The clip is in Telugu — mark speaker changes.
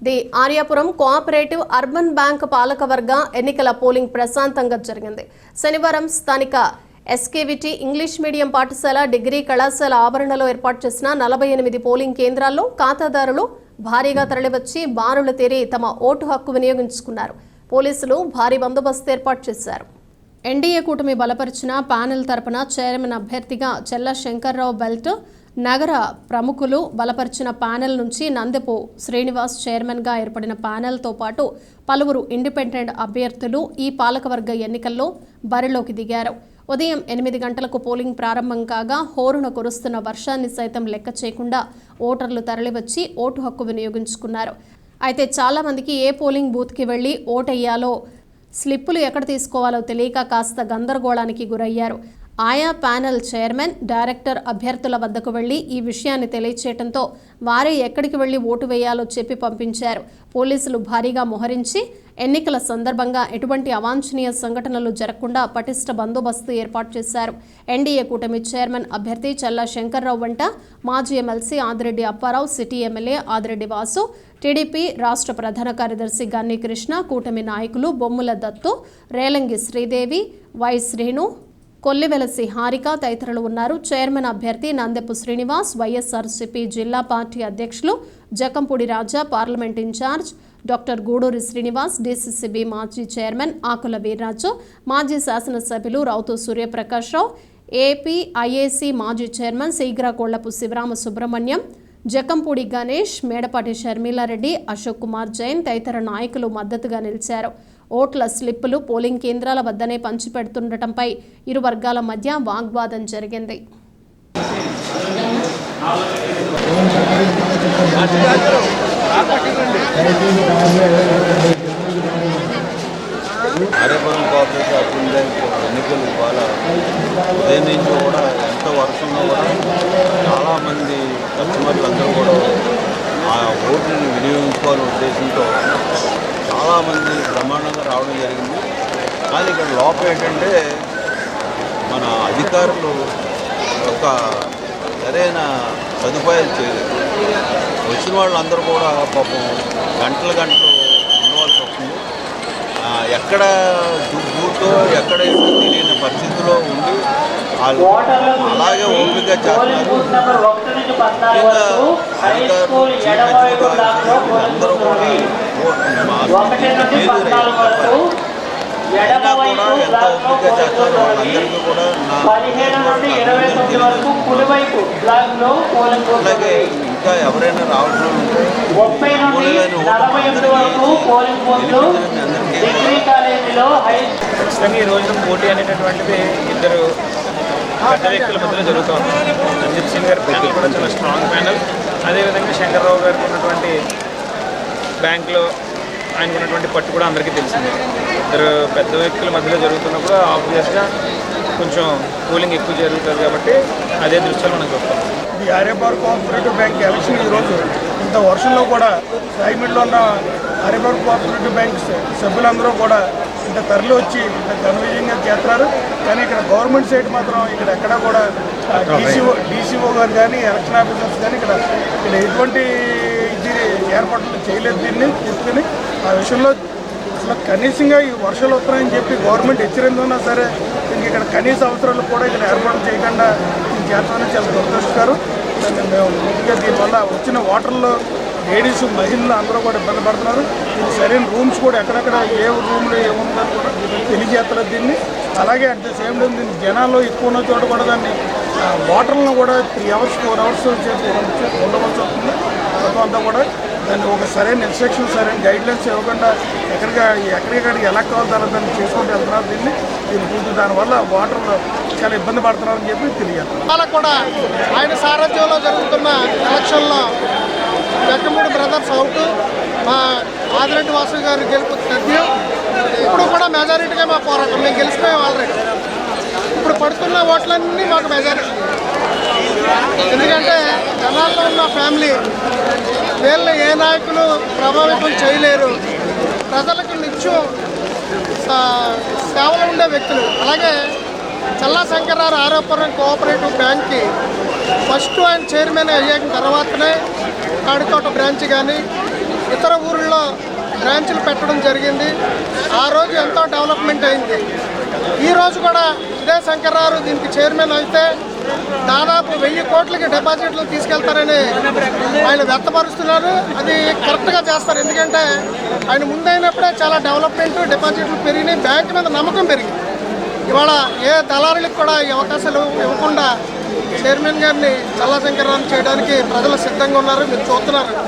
Speaker 1: The Aryapuram cooperative urban bank పాలకవర్గ ఎన్నికల పోలింగ్ ప్రశాంతంగా జరిగింది. శనివారం స్థానిక ఎస్కేవిటీ ఇంగ్లీష్ మీడియం పాఠశాల డిగ్రీ కళాశాల ఆవరణలో ఏర్పాటు చేసిన 48 పోలింగ్ కేంద్రాల్లో ఖాతాదారులు భారీగా తరలివచ్చి బారులు తీరి తమ ఓటు హక్కు వినియోగించుకున్నారు. పోలీసులు భారీ బందోబస్తు ఏర్పాటు చేశారు. ఎన్డీఏ కూటమి బలపరిచిన ప్యానెల్ తరపున చైర్మన్ అభ్యర్థిగా చెల్ల శంకర్రావు బెల్ట్, నగర ప్రముఖులు బలపరిచిన ప్యానెల్ నుంచి నందెపు శ్రీనివాస్ చైర్మన్గా ఏర్పడిన ప్యానెల్తో పాటు పలువురు ఇండిపెండెంట్ అభ్యర్థులు ఈ పాలకవర్గ ఎన్నికల్లో బరిలోకి దిగారు. ఉదయం 8 గంటలకు పోలింగ్ ప్రారంభం కాగా హోరున కురుస్తున్న వర్షాన్ని సైతం లెక్క చేయకుండా ఓటర్లు తరలివచ్చి ఓటు హక్కు వినియోగించుకున్నారు. అయితే చాలామందికి ఏ పోలింగ్ బూత్కి వెళ్లి ఓటెయ్యాలో, స్లిప్పులు ఎక్కడ తీసుకోవాలో తెలియక కాస్త గందరగోళానికి గురయ్యారు. ఆయా ప్యానెల్ చైర్మన్, డైరెక్టర్ అభ్యర్థుల వద్దకు వెళ్లి ఈ విషయాన్ని తెలియచేయడంతో వారే ఎక్కడికి వెళ్లి ఓటు వేయాలో చెప్పి పంపించారు. పోలీసులు భారీగా మోహరించి ఎన్నికల సందర్భంగా ఎటువంటి అవాంఛనీయ సంఘటనలు జరగకుండా పటిష్ట బందోబస్తు ఏర్పాటు చేశారు. ఎన్డీఏ కూటమి చైర్మన్ అభ్యర్థి చల్లా శంకర్రావు వెంట మాజీ MLC Adireddy Apparao, city MLA Adireddy Vasu, TDP రాష్ట్ర ప్రధాన కార్యదర్శి గన్ని కృష్ణ, కూటమి నాయకులు బొమ్ముల దత్తు, రేలంగి శ్రీదేవి, వై శ్రీను, కొల్లివెలసి హారిక తదితరులు ఉన్నారు. చైర్మన్ అభ్యర్థి నందెపు శ్రీనివాస్, వైఎస్ఆర్సీపీ జిల్లా పార్టీ అధ్యక్షులు Jakkampudi Raja, parliament incharge doctor Guduri Srinivas, DCCB మాజీ చైర్మన్ ఆకుల వీర్రాజు, మాజీ శాసనసభ్యులు రౌతు సూర్యప్రకాశ్రావు, ఏపీ ఐఏసీ మాజీ చైర్మన్ శీఘ్రకోళ్లపు శివరామ సుబ్రహ్మణ్యం, జకంపూడి గణేష్, మేడపాటి షర్మిలారెడ్డి, అశోక్ కుమార్ జైన్ తదితర నాయకులు మద్దతుగా నిలిచారు. ఓట్ల స్లిప్పులు పోలింగ్ కేంద్రాల వద్దనే పంచిపెడుతుండటంపై ఇరు వర్గాల మధ్య వాగ్వాదం జరిగింది.
Speaker 2: ఆర్యాపురం కోఆపరేటివ్ అర్బన్ బ్యాంక్ ఎన్నికలు ఇవాళ ఉదయం నుంచి కూడా ఎంత వర్షంలో కూడా చాలామంది కస్టమర్లు అందరూ కూడా ఆ ఓటుని వినియోగించుకోవాలనే ఉద్దేశంతో చాలామంది బ్రహ్మాండంగా రావడం జరిగింది. కానీ ఇక్కడ లోపం ఏంటంటే మన అధికారులు ఒక సరైన సదుపాయాలు చేయలేదు. వచ్చిన వాళ్ళందరూ కూడా పాపం గంటలు ఉండవలసి వస్తుంది. ఎక్కడ బూతో ఎక్కడ తెలియని పరిస్థితిలో ఉండి వాళ్ళు అలాగే ఓపికగా చేస్తున్నారు. ముఖ్యంగా అధికారులు అందరూ కూడా అయినా కూడా ఎంత ఓపికగా చేస్తారో వాళ్ళందరికీ కూడా అలాగే ఇంకా ఎవరైనా రావాల్సిన ఉంటే
Speaker 3: ఖచ్చితంగా ఈ రోజున పోటీ అనేటటువంటిది ఇద్దరు పెద్ద వ్యక్తుల మధ్యలో జరుగుతుంది. రంజిత్ సింగ్ గారి ప్యానల్ కూడా చాలా స్ట్రాంగ్ ప్యానల్. అదేవిధంగా శంకర్రావు గారికి ఉన్నటువంటి బ్యాంకులో ఆయనకు ఉన్నటువంటి పట్టు కూడా అందరికీ తెలిసిందే. ఇద్దరు పెద్ద వ్యక్తుల మధ్యలో జరుగుతున్నప్పుడు ఆబ్వియస్గా కొంచెం కూలింగ్ ఎక్కువ జరుగుతుంది కాబట్టి అదే దృష్టిలో మనం చూస్తాం.
Speaker 4: ఇది ఆర్యాపురం కోఆపరేటివ్ బ్యాంక్ ఎలక్షన్ ఈరోజు ఇంత వర్షంలో కూడా రాయమండ్రిలో ఉన్న ఆర్యాపురం కోఆపరేటివ్ బ్యాంక్ సభ్యులందరూ కూడా ఇంత తరలి వచ్చి ఇంత ఘనవిజయంగా చేస్తున్నారు. కానీ ఇక్కడ గవర్నమెంట్ సైడ్ మాత్రం ఇక్కడ ఎక్కడా కూడా డీసీఓ గారు కానీ ఎలక్షన్ ఆఫీసర్స్ కానీ ఇక్కడ ఎటువంటి ఇది ఏర్పాట్లు చేయలేదు. దీన్ని తీసుకుని ఆ విషయంలో అసలు కనీసంగా ఈ వర్షాలు వస్తున్నాయని చెప్పి గవర్నమెంట్ హెచ్చరించున్నా సరే ఇంక ఇక్కడ కనీస అవసరాలు కూడా ఇక్కడ ఏర్పాటు చేయకుండా చేస్తామని చాలా దురదృష్టకరం. మేము ముందుగా దీనివల్ల వచ్చిన వాటర్లో లేడీస్, మహిళలు అందరూ కూడా ఇబ్బంది పడుతున్నారు. దీనికి సరైన రూమ్స్ కూడా ఎక్కడెక్కడ ఏ రూమ్లో ఏముందని కూడా తెలియజేస్తారు దీన్ని. అలాగే అట్ ద సేమ్ టైం దీన్ని జనాల్లో ఎక్కువ ఉన్న చోట కూడా దాన్ని వాటర్లను కూడా 3 hours 4 hours ఉండవలసి వస్తుంది. మొత్తం అంతా కూడా దాన్ని ఒక సరైన ఇన్స్ట్రక్షన్, సరైన గైడ్లైన్స్ ఇవ్వకుండా ఎక్కడికక్కడికి ఎలా కావాలో దాన్ని చేసుకుంటూ వెళ్తున్నారు. దీన్ని దానివల్ల వాటర్ చాలా ఇబ్బంది పడుతున్నారని చెప్పి తెలియాలి.
Speaker 5: అలా కూడా ఆయన సారథ్యంలో జరుగుతున్న ఎలక్షన్లో జక్కంపూడి బ్రదర్స్ అవుట్, మా ఆదిరెడ్డి వాసు గారు గెలుపు తథ్యం. ఇప్పుడు కూడా మెజారిటీగా మా పోరాటం, మేము గెలిచిపోయాం ఆల్రెడీ. ఇప్పుడు పడుతున్న ఓట్లన్నీ మాకు మెజారిటీ. ఎందుకంటే జనాల్లో ఉన్న ఫ్యామిలీ వీళ్ళు ఏ నాయకులు ప్రభావితం చేయలేరు. ప్రజలకు నిత్యం సేవలు ఉండే వ్యక్తులు. అలాగే చల్లా శంకర్రావు ఆర్యాపురం కోఆపరేటివ్ బ్యాంక్కి ఫస్ట్ ఆయన చైర్మన్ అయ్యాక తర్వాతనే కాడికోట బ్రాంచ్ కానీ ఇతర ఊర్లు బ్రాంచ్లు పెట్టడం జరిగింది. ఆ రోజు ఎంతో డెవలప్మెంట్ అయింది. ఈ రోజు కూడా ఇదే శంకర్రావు దీనికి చైర్మన్ అయితే దాదాపు 1000 కోట్లకి డిపాజిట్లు తీసుకెళ్తారని ఆయన వ్యక్తపరుస్తున్నారు. అది కరెక్ట్గా చేస్తారు. ఎందుకంటే ఆయన ముందైనప్పుడే చాలా డెవలప్మెంట్, డిపాజిట్లు పెరిగినాయి, బ్యాంక్ మీద నమ్మకం పెరిగింది. ఇవాళ ఏ దళారులకు కూడా ఈ అవకాశాలు ఇవ్వకుండా చైర్మన్ గారిని చల్లా శంకర్రావు చేయడానికి ప్రజలు సిద్ధంగా ఉన్నారు. మీరు చూస్తున్నారు